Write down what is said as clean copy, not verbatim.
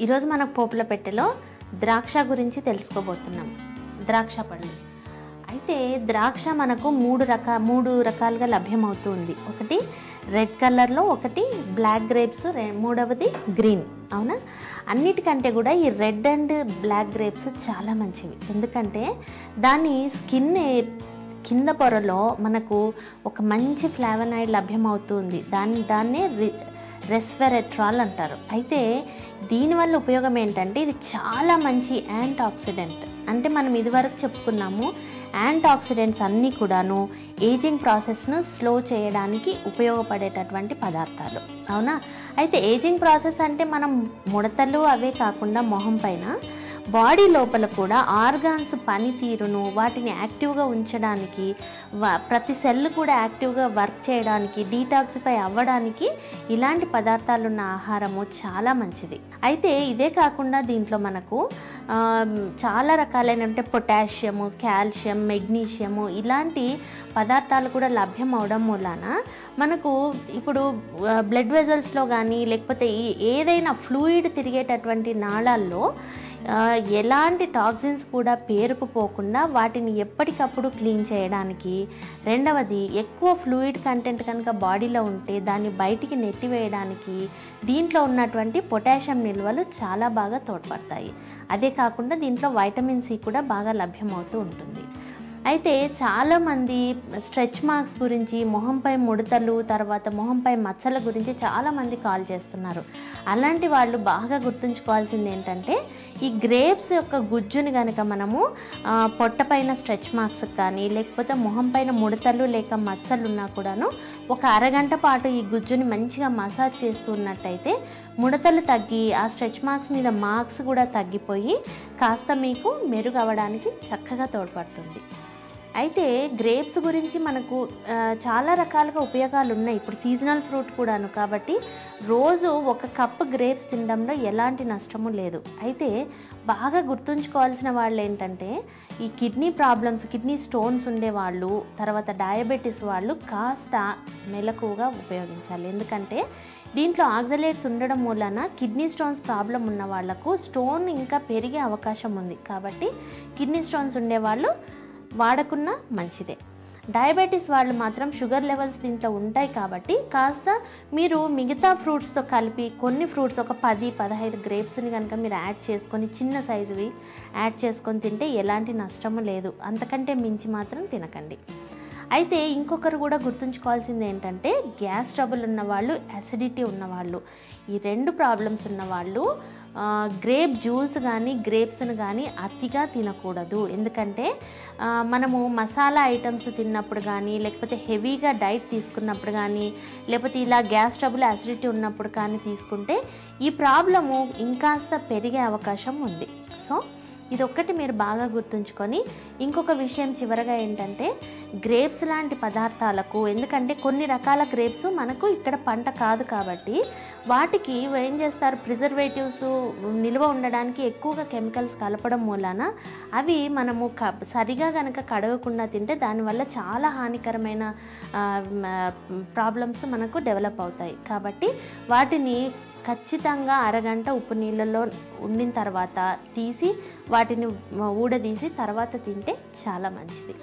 ఈరోజు మనకు పోపుల పెట్టెలో ద్రాక్ష గురించి తెలుసుకోబోతున్నాం. ద్రాక్ష పళ్ళు. అయితే ద్రాక్ష మనకు మూడు రకాలుగా లభ్యమవుతుంది. ఒకటి రెడ్ కలర్లో, ఒకటి బ్లాక్ గ్రేప్స్, మూడవది గ్రీన్. అవునా? అన్నిటికంటే కూడా ఈ రెడ్ అండ్ బ్లాక్ గ్రేప్స్ చాలా మంచివి. ఎందుకంటే దాని స్కిన్ కింద పొరలో మనకు ఒక మంచి ఫ్లావనాయిడ్ లభ్యమవుతుంది. దాన్నే రెస్వెరట్రాల్ అంటారు. అయితే దీనివల్ల ఉపయోగం ఏంటంటే ఇది చాలా మంచి యాంటీ ఆక్సిడెంట్. అంటే మనం ఇదివరకు చెప్పుకున్నాము, యాంటీ ఆక్సిడెంట్స్ అన్నీ కూడాను ఏజింగ్ ప్రాసెస్ను స్లో చేయడానికి ఉపయోగపడేటటువంటి పదార్థాలు. అవునా? అయితే ఏజింగ్ ప్రాసెస్ అంటే మనం ముడతలు అవే కాకుండా మొహం పైన బాడీ లోపల కూడా ఆర్గాన్స్ పనితీరును వాటిని యాక్టివ్గా ఉంచడానికి, ప్రతి సెల్ కూడా యాక్టివ్గా వర్క్ చేయడానికి, డీటాక్సిఫై అవ్వడానికి ఇలాంటి పదార్థాలు ఉన్న ఆహారము చాలా మంచిది. అయితే ఇదే కాకుండా దీంట్లో మనకు చాలా రకాలైన పొటాషియము, కాల్షియం, మెగ్నీషియము ఇలాంటి పదార్థాలు కూడా లభ్యం అవడం మూలాన మనకు ఇప్పుడు బ్లడ్ వెజల్స్లో కానీ లేకపోతే ఏదైనా ఫ్లూయిడ్ తిరిగేటటువంటి నాళాల్లో ఎలాంటి టాక్సిన్స్ కూడా పేరుకుపోకుండా వాటిని ఎప్పటికప్పుడు క్లీన్ చేయడానికి, రెండవది ఎక్కువ ఫ్లూయిడ్ కంటెంట్ కనుక బాడీలో ఉంటే దాన్ని బయటికి నెట్టివేయడానికి దీంట్లో ఉన్నటువంటి పొటాషియం నిల్వలు చాలా బాగా తోడ్పడతాయి. అదే కాకుండా దీంట్లో వైటమిన్ సి కూడా బాగా లభ్యమవుతూ ఉంటుంది. అయితే చాలామంది స్ట్రెచ్ మార్క్స్ గురించి, మొహంపై ముడతలు, తర్వాత మొహంపై మచ్చల గురించి చాలామంది కాల్ చేస్తున్నారు. అలాంటి వాళ్ళు బాగా గుర్తుంచుకోవాల్సింది ఏంటంటే ఈ గ్రేప్స్ యొక్క గుజ్జుని కనుక మనము పొట్టపైన స్ట్రెచ్ మార్క్స్ కానీ లేకపోతే మొహంపైన ముడతలు లేక మచ్చలు ఉన్నా కూడాను ఒక అరగంట పాటు ఈ గుజ్జుని మంచిగా మసాజ్ చేస్తున్నట్టయితే ముడతలు తగ్గి ఆ స్ట్రెచ్ మార్క్స్ మీద మార్క్స్ కూడా తగ్గిపోయి కాస్త మీకు మెరుగవడానికి చక్కగా తోడ్పడుతుంది. అయితే గ్రేప్స్ గురించి మనకు చాలా రకాలుగా ఉపయోగాలు ఉన్నాయి. ఇప్పుడు సీజనల్ ఫ్రూట్ కూడాను, కాబట్టి రోజు ఒక కప్ గ్రేప్స్ తినడంలో ఎలాంటి నష్టము లేదు. అయితే బాగా గుర్తుంచుకోవాల్సిన వాళ్ళు ఏంటంటే ఈ కిడ్నీ ప్రాబ్లమ్స్, కిడ్నీ స్టోన్స్ ఉండేవాళ్ళు, తర్వాత డయాబెటీస్ వాళ్ళు కాస్త మెలకువగా ఉపయోగించాలి. ఎందుకంటే దీంట్లో ఆక్సలేట్స్ ఉండడం మూలన కిడ్నీ స్టోన్స్ ప్రాబ్లం ఉన్న వాళ్లకు స్టోన్ ఇంకా పెరిగే అవకాశం ఉంది. కాబట్టి కిడ్నీ స్టోన్స్ ఉండేవాళ్ళు వాడకున్నా మంచిదే. డయాబెటీస్ వాళ్ళు మాత్రం షుగర్ లెవెల్స్ దీంట్లో ఉంటాయి కాబట్టి కాస్త మీరు మిగతా ఫ్రూట్స్తో కలిపి కొన్ని ఫ్రూట్స్ ఒక 10-15 గ్రేప్స్ని కనుక మీరు యాడ్ చేసుకొని చిన్న సైజువి యాడ్ చేసుకొని తింటే ఎలాంటి నష్టము లేదు. అంతకంటే మించి మాత్రం తినకండి. అయితే ఇంకొకరు కూడా గుర్తుంచుకోవాల్సింది ఏంటంటే గ్యాస్ ట్రబుల్ ఉన్నవాళ్ళు, అసిడిటీ ఉన్నవాళ్ళు, ఈ రెండు ప్రాబ్లమ్స్ ఉన్నవాళ్ళు గ్రేప్ జ్యూస్ కానీ గ్రేప్స్ని కానీ అతిగా తినకూడదు. ఎందుకంటే మనము మసాలా ఐటమ్స్ తిన్నప్పుడు కానీ లేకపోతే హెవీగా డైట్ తీసుకున్నప్పుడు కానీ లేకపోతే ఇలా గ్యాస్ ట్రబుల్, అసిడిటీ ఉన్నప్పుడు కానీ తీసుకుంటే ఈ ప్రాబ్లము ఇంకాస్త పెరిగే అవకాశం ఉంది. సో ఇదొక్కటి మీరు బాగా గుర్తుంచుకొని, ఇంకొక విషయం చివరగా ఏంటంటే గ్రేప్స్ లాంటి పదార్థాలకు, ఎందుకంటే కొన్ని రకాల గ్రేప్స్ మనకు ఇక్కడ పంట కాదు కాబట్టి వాటికి ఏం చేస్తారు, ప్రిజర్వేటివ్స్ నిల్వ ఉండడానికి ఎక్కువగా కెమికల్స్ కలపడం మూలాన అవి మనము సరిగా కనుక కడగకుండా తింటే దానివల్ల చాలా హానికరమైన ప్రాబ్లమ్స్ మనకు డెవలప్ అవుతాయి. కాబట్టి వాటిని ఖచ్చితంగా అరగంట ఉప్పు నీళ్ళలో ఉండిన తర్వాత తీసి వాటిని ఊడదీసి తర్వాత తింటే చాలా మంచిది.